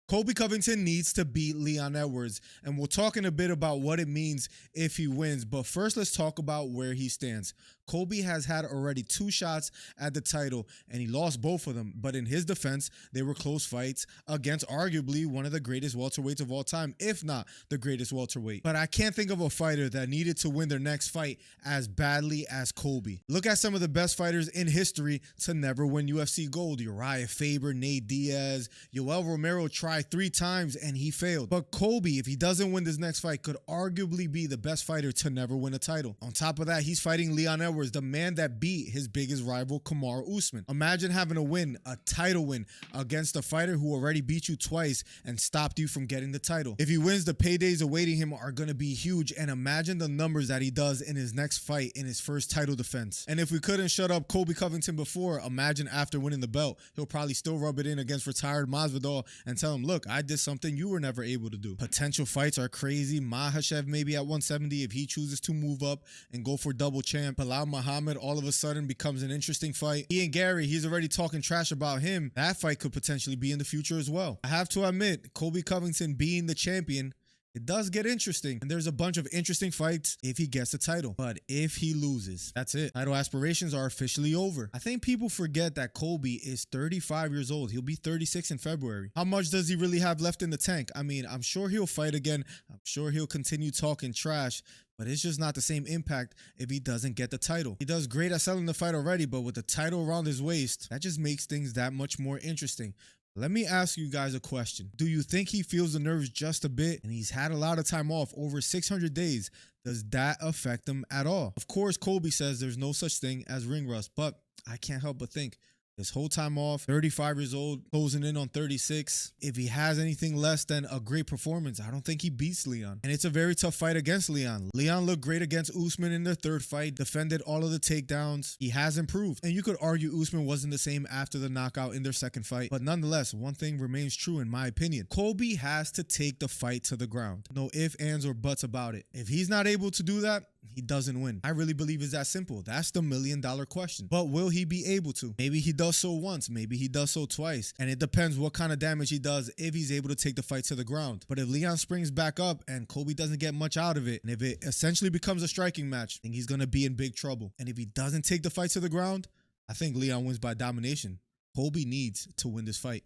Colby Covington needs to beat Leon Edwards, and we'll talk in a bit about what it means if he wins. But first, let's talk about where he stands. Colby has had already 2 shots at the title, and he lost both of them. But in his defense, they were close fights against arguably one of the greatest welterweights of all time, if not the greatest welterweight. But I can't think of a fighter that needed to win their next fight as badly as Colby. Look at some of the best fighters in history to never win UFC gold. Uriah Faber, Nate Diaz, Yoel Romero tried 3 times and he failed. But Colby, if he doesn't win this next fight, could arguably be the best fighter to never win a title. On top of that, he's fighting Leon Edwards, the man that beat his biggest rival, Kamaru Usman. Imagine having a title win against a fighter who already beat you twice and stopped you from getting the title. If he wins, the paydays awaiting him are going to be huge, and imagine the numbers that he does in his next fight in his first title defense. And if we couldn't shut up Colby Covington before, imagine after winning the belt, he'll probably still rub it in against retired Masvidal and tell him, look, I did something you were never able to do. Potential fights are crazy. Makhachev maybe at 170 if he chooses to move up and go for double champ. Bilal Muhammad all of a sudden becomes an interesting fight. Ian Gary, he's already talking trash about him. That fight could potentially be in the future as well. I have to admit, Colby Covington being the champion, it does get interesting, and there's a bunch of interesting fights if he gets the title. But if he loses, that's it. Title aspirations are officially over. I think people forget that Colby is 35 years old. He'll be 36 in February. How much does he really have left in the tank? I mean, I'm sure he'll fight again. I'm sure he'll continue talking trash, but it's just not the same impact if he doesn't get the title. He does great at selling the fight already, but with the title around his waist, that just makes things that much more interesting. Let me ask you guys a question. Do you think he feels the nerves just a bit? And he's had a lot of time off, over 600 days. Does that affect him at all? Of course, Colby says there's no such thing as ring rust, but I can't help but think this whole time off, 35 years old, closing in on 36. If he has anything less than a great performance, I don't think he beats Leon. And it's a very tough fight against Leon. Leon looked great against Usman in their 3rd fight, defended all of the takedowns. He has improved. And you could argue Usman wasn't the same after the knockout in their 2nd fight. But nonetheless, one thing remains true in my opinion. Colby has to take the fight to the ground. No ifs, ands, or buts about it. If he's not able to do that, he doesn't win. I really believe it's that simple. That's the $1 million question. But will he be able to? Maybe he does so once, maybe he does so twice. And it depends what kind of damage he does if he's able to take the fight to the ground. But if Leon springs back up and Colby doesn't get much out of it, and if it essentially becomes a striking match, I think he's going to be in big trouble. And if he doesn't take the fight to the ground, I think Leon wins by domination. Colby needs to win this fight.